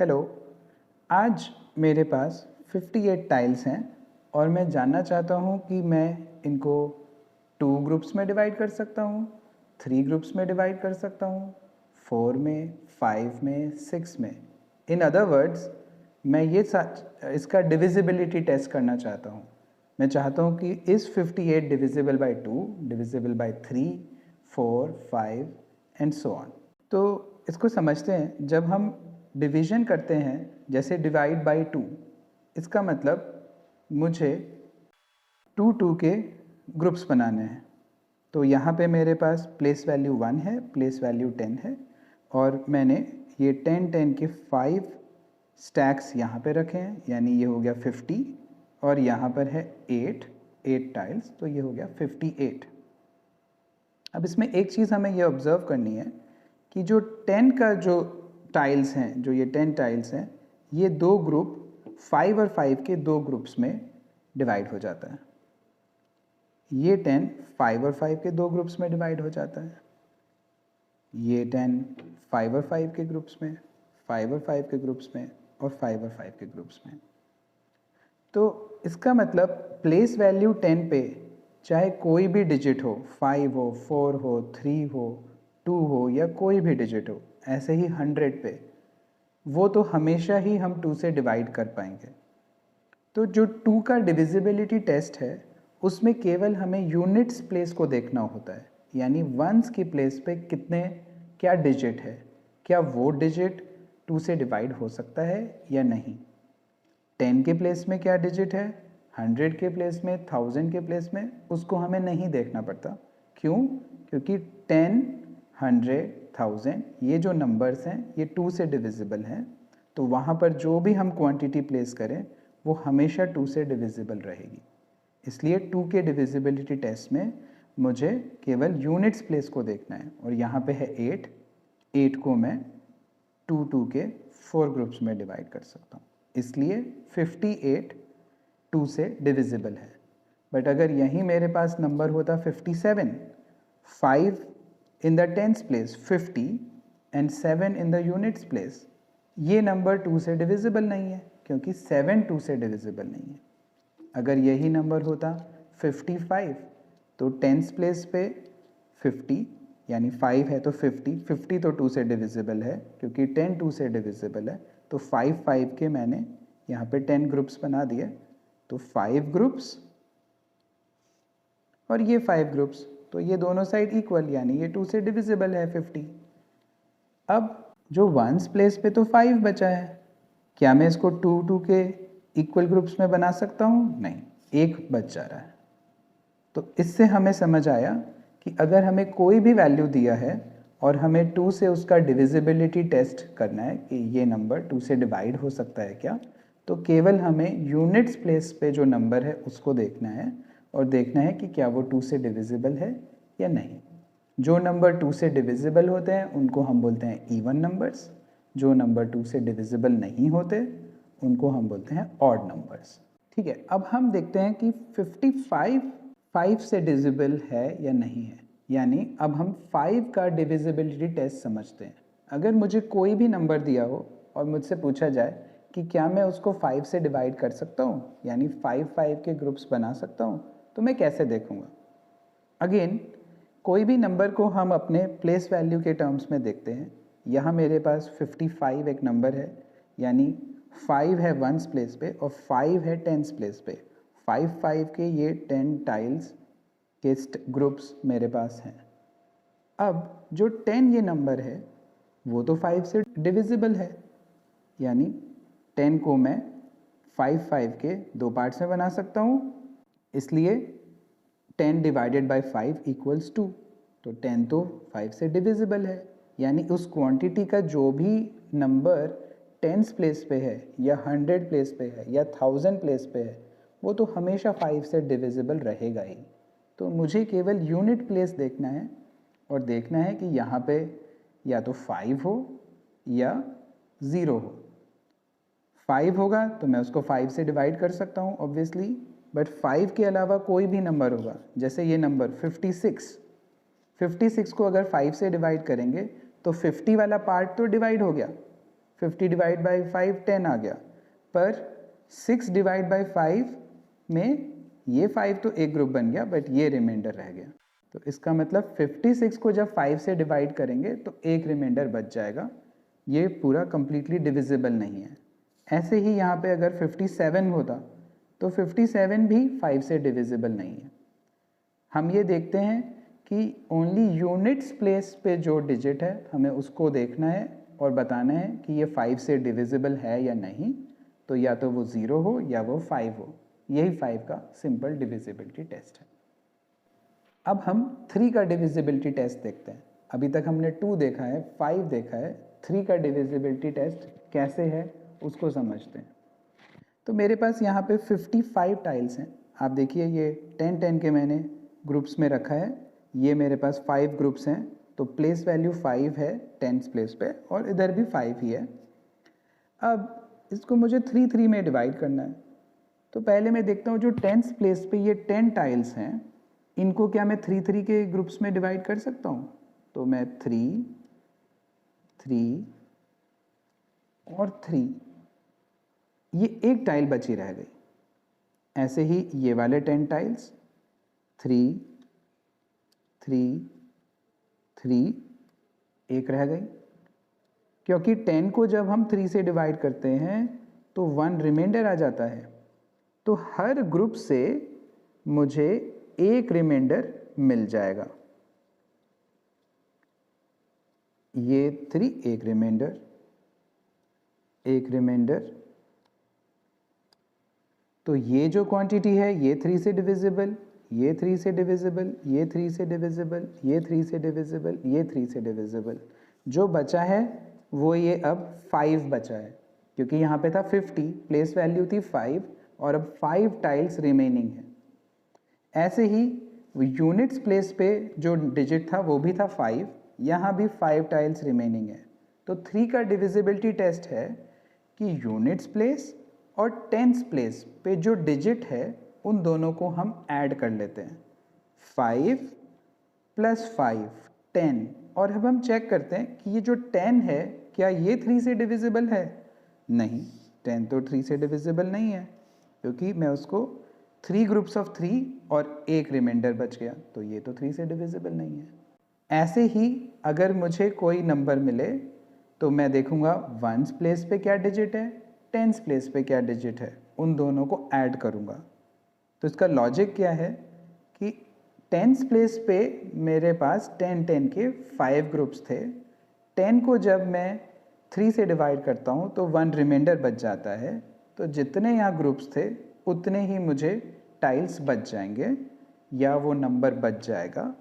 Hello. आज मेरे पास 58 tiles हैं और मैं जानना चाहता हूँ कि मैं इनको 2 ग्रुप्स में डिवाइड कर सकता हूँ, 3 ग्रुप्स में डिवाइड कर सकता हूँ, 4 में, 5 में, 6 में। इन अदर वर्ड्स, मैं इसका डिविजिबिलिटी टेस्ट करना चाहता हूँ। मैं चाहता हूँ कि इस 58 divisible by 2, divisible by 3, 4, 5 and so on. तो इसको समझते हैं। जब हम डिवीजन करते हैं, जैसे डिवाइड बाई 2, इसका मतलब मुझे 2 के ग्रुप्स बनाने हैं। तो यहाँ पे मेरे पास प्लेस वैल्यू 1 है, प्लेस वैल्यू 10 है और मैंने ये 10 के 5 स्टैक्स यहाँ पे रखे हैं, यानी ये हो गया 50 और यहाँ पर है 8 टाइल्स, तो ये हो गया 58। अब इसमें एक चीज़ हमें ये ऑब्ज़र्व करनी है कि जो 10 का जो टाइल्स हैं, जो ये 10 टाइल्स हैं, ये 2 ग्रुप 5 और 5 के 2 ग्रुप्स में डिवाइड हो जाता है। ये 10 5 और 5 के 2 ग्रुप्स में डिवाइड हो जाता है। ये 10 5 और 5 के ग्रुप्स में, 5 और 5 के ग्रुप्स में और 5 और 5 के ग्रुप्स में। तो इसका मतलब प्लेस वैल्यू 10 पे चाहे कोई भी डिजिट हो, 5 हो, 4 हो, 3 हो, 2 हो या कोई भी डिजिट हो, ऐसे ही 100 पे वो तो हमेशा ही हम 2 से डिवाइड कर पाएंगे। तो जो 2 का डिविजिबिलिटी टेस्ट है, उसमें केवल हमें यूनिट्स प्लेस को देखना होता है, यानी वंस की प्लेस पे कितने क्या डिजिट है, क्या वो डिजिट 2 से डिवाइड हो सकता है या नहीं। 10 के प्लेस में क्या डिजिट है, 100 के प्लेस में, 1000 के प्लेस में, उसको हमें नहीं देखना पड़ता। क्यों? क्योंकि 10, 100, 1000 ये जो नंबर्स हैं ये 2 से डिविजिबल हैं, तो वहाँ पर जो भी हम क्वांटिटी प्लेस करें वो हमेशा 2 से डिविजिबल रहेगी। इसलिए 2 के डिविजिबिलिटी टेस्ट में मुझे केवल यूनिट्स प्लेस को देखना है और यहाँ पे है 8 को मैं 2 के 4 ग्रुप्स में डिवाइड कर सकता हूँ। इसलिए 58 2 से डिविजिबल है। बट अगर यहीं मेरे पास नंबर होता 57, 5 in the tens place 50 and 7 in the units place, ये नंबर 2 से डिविजिबल नहीं है क्योंकि 7 2 से डिविजिबल नहीं है। अगर यही नंबर होता 55, तो टेंस प्लेस पे 50 यानी 5 है तो 50 तो 2 से डिविजिबल है क्योंकि 10 2 से डिविजिबल है, तो 5 के मैंने यहाँ पे 10 ग्रुप्स बना दिए, तो 5 ग्रुप्स और ये 5 ग्रुप्स, तो ये दोनों साइड इक्वल, यानी ये 2 से डिविजिबल है 50। अब जो वंस प्लेस पे तो 5 बचा है, क्या मैं इसको 2 के इक्वल ग्रुप्स में बना सकता हूँ? नहीं, एक बच जा रहा है। तो इससे हमें समझ आया कि अगर हमें कोई भी वैल्यू दिया है और हमें 2 से उसका डिविजिबिलिटी टेस्ट करना है कि ये नंबर 2 से डिवाइड हो सकता है क्या, तो केवल हमें यूनिट्स प्लेस पे जो नंबर है उसको देखना है और देखना है कि क्या वो 2 से डिविजिबल है या नहीं। जो नंबर 2 से डिविजिबल होते हैं उनको हम बोलते हैं इवन नंबर्स, जो नंबर 2 से डिविजिबल नहीं होते उनको हम बोलते हैं ऑड नंबर्स। ठीक है, अब हम देखते हैं कि 55 5 से डिविजिबल है या नहीं है, यानी अब हम 5 का डिविजिबिलिटी टेस्ट समझते हैं। अगर मुझे कोई भी नंबर दिया हो और मुझसे पूछा जाए कि क्या मैं उसको 5 से डिवाइड कर सकता हूँ, यानी 5 के ग्रुप्स बना सकता हूँ, तो मैं कैसे देखूँगा। अगेन, कोई भी नंबर को हम अपने प्लेस वैल्यू के टर्म्स में देखते हैं। यहाँ मेरे पास 55 एक नंबर है, यानी 5 है वंस प्लेस पे और 5 है टेंस प्लेस पे। 5 के ये 10 टाइल्स के ग्रुप्स मेरे पास हैं। अब जो 10 ये नंबर है वो तो 5 से डिविजिबल है, यानी 10 को मैं 5 के 2 पार्ट्स में बना सकता हूँ, इसलिए 10 डिवाइडेड बाई 5 इक्वल्स 2, तो 10 तो 5 से डिविजिबल है, यानी उस क्वांटिटी का जो भी नंबर टेंस प्लेस पे है या 100 प्लेस पे है या 1000 प्लेस पे है वो तो हमेशा 5 से डिविजिबल रहेगा ही। तो मुझे केवल यूनिट प्लेस देखना है और देखना है कि यहाँ पे या तो 5 हो या 0 हो। 5 होगा तो मैं उसको 5 से डिवाइड कर सकता हूँ ऑब्वियसली, बट 5 के अलावा कोई भी नंबर होगा, जैसे ये नंबर 56 को अगर 5 से डिवाइड करेंगे तो 50 वाला पार्ट तो डिवाइड हो गया, 50 डिवाइड बाई 5 10 आ गया, पर 6 डिवाइड बाई 5 में ये 5 तो एक ग्रुप बन गया, बट ये रिमाइंडर रह गया। तो इसका मतलब 56 को जब 5 से डिवाइड करेंगे तो एक रिमाइंडर बच जाएगा। ये पूरा कंप्लीटली डिविजिबल नहीं है। ऐसे ही यहाँ पे अगर 57 होता तो 57 भी 5 से डिविजिबल नहीं है। हम ये देखते हैं कि ओनली यूनिट्स प्लेस पे जो डिजिट है हमें उसको देखना है और बताना है कि ये 5 से डिविजिबल है या नहीं। तो या तो वो 0 हो या वो 5 हो। यही 5 का सिंपल डिविजिबिलिटी टेस्ट है। अब हम 3 का डिविजिबिलिटी टेस्ट देखते हैं। अभी तक हमने 2 देखा है, 5 देखा है, 3 का डिविजिबिलिटी टेस्ट कैसे है उसको समझते हैं। तो मेरे पास यहाँ पे 55 टाइल्स हैं। आप देखिए ये 10-10 के मैंने ग्रुप्स में रखा है। ये मेरे पास 5 ग्रुप्स हैं, तो प्लेस वैल्यू 5 है 10th प्लेस पे, और इधर भी 5 ही है। अब इसको मुझे 3-3 में डिवाइड करना है। तो पहले मैं देखता हूँ जो 10th प्लेस पे ये 10 टाइल्स हैं, इनको क्या मैं 3-3 के ग्रुप्स में डिवाइड कर सकता हूँ? तो मैं 3, 3 और 3, ये एक टाइल बची रह गई। ऐसे ही ये वाले 10 टाइल्स 3, 3, 3, एक रह गई, क्योंकि 10 को जब हम 3 से डिवाइड करते हैं तो 1 रिमाइंडर आ जाता है। तो हर ग्रुप से मुझे एक रिमाइंडर मिल जाएगा। ये 3 एक रिमाइंडर, एक रिमाइंडर। तो ये जो क्वांटिटी है ये 3 से डिविजिबल, ये 3 से डिविजिबल, ये 3 से डिविजिबल, ये 3 से डिविजिबल, ये 3 से डिविजिबल। जो बचा है वो ये अब 5 बचा है, क्योंकि यहाँ पे था 50, प्लेस वैल्यू थी 5 और अब 5 टाइल्स रिमेनिंग है। ऐसे ही यूनिट्स प्लेस पे जो डिजिट था वो भी था 5, यहाँ भी 5 टाइल्स रिमेनिंग है। तो 3 का डिविजिबिलिटी टेस्ट है कि यूनिट्स प्लेस और 10th प्लेस पे जो डिजिट है उन दोनों को हम ऐड कर लेते हैं। 5 + 5 10, और अब हम चेक करते हैं कि ये जो 10 है क्या ये 3 से डिविजिबल है? नहीं, 10 तो 3 से डिविजिबल नहीं है, क्योंकि मैं उसको 3 ग्रुप्स ऑफ 3 और एक रिमाइंडर बच गया, तो ये तो 3 से डिविजिबल नहीं है। ऐसे ही अगर मुझे कोई नंबर मिले तो मैं देखूंगा 1st प्लेस पे क्या डिजिट है, 10th प्लेस पे क्या डिजिट है, उन दोनों को ऐड करूंगा। तो इसका लॉजिक क्या है कि 10th प्लेस पे मेरे पास 10-10 के 5 ग्रुप्स थे। 10 को जब मैं 3 से डिवाइड करता हूँ तो 1 रिमाइंडर बच जाता है। तो जितने यहाँ ग्रुप्स थे उतने ही मुझे टाइल्स बच जाएंगे या वो नंबर बच जाएगा।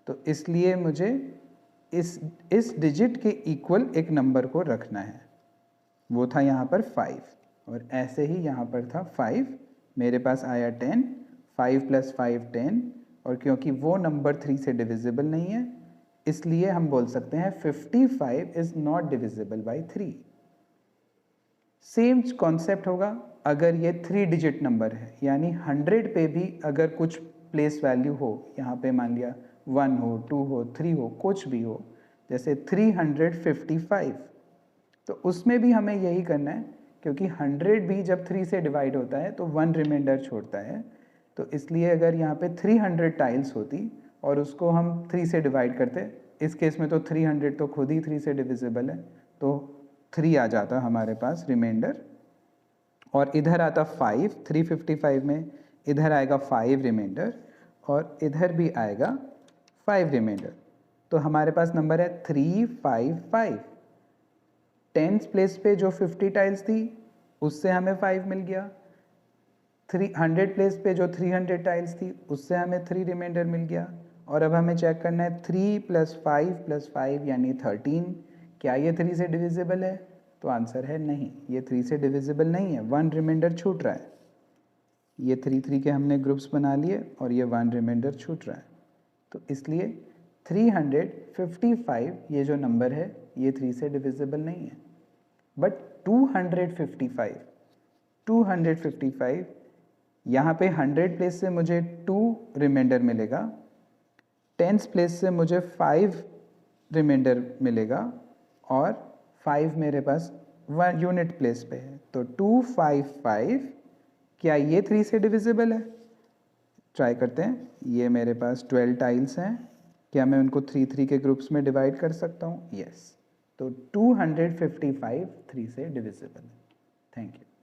तो इसलिए मुझे इस डिजिट के इक्वल एक नंबर को रखना है। वो था यहाँ पर 5, और ऐसे ही यहाँ पर था 5, मेरे पास आया 10, 5 + 5 10, और क्योंकि वो नंबर 3 से डिविजिबल नहीं है इसलिए हम बोल सकते हैं 55 is not divisible by 3। Same concept होगा अगर ये 3 डिजिट नंबर है, यानी 100 पे भी अगर कुछ प्लेस वैल्यू हो, यहाँ पे मान लिया 1 हो, 2 हो, 3 हो, कुछ भी हो, जैसे 355, तो उसमें भी हमें यही करना है, क्योंकि 100 भी जब 3 से डिवाइड होता है तो 1 रिमाइंडर छोड़ता है। तो इसलिए अगर यहाँ पे 300 टाइल्स होती और उसको हम 3 से डिवाइड करते, इस केस में तो 300 तो खुद ही 3 से डिविजिबल है, तो 3 आ जाता हमारे पास रिमाइंडर, और इधर आता 5, 355 में इधर आएगा 5 रिमाइंडर और इधर भी आएगा 5 रिमाइंडर। तो हमारे पास नंबर है 355। 10th प्लेस पे जो 50 टाइल्स थी उससे हमें 5 मिल गया। 300 प्लेस पे जो 300 टाइल्स थी उससे हमें 3 रिमाइंडर मिल गया। और अब हमें चेक करना है 3 + 5 + 5 यानी 13, क्या ये 3 से डिविजिबल है? तो आंसर है नहीं, ये 3 से डिविजिबल नहीं है, 1 रिमाइंडर छूट रहा है। ये 3 के हमने ग्रुप्स बना लिए और ये 1 रिमाइंडर छूट रहा है। तो इसलिए 355 ये जो नंबर है ये 3 से डिविजिबल नहीं है। बट 255 यहाँ पे 100 प्लेस से मुझे 2 रिमाइंडर मिलेगा, 10th प्लेस से मुझे 5 रिमाइंडर मिलेगा, और 5 मेरे पास वन यूनिट प्लेस पे है, तो 255 क्या ये 3 से डिविजिबल है? ट्राई करते हैं। ये मेरे पास 12 टाइल्स हैं, क्या मैं उनको 3 के ग्रुप्स में डिवाइड कर सकता हूँ? यस। तो 255 3 से डिविजिबल है। Thank you.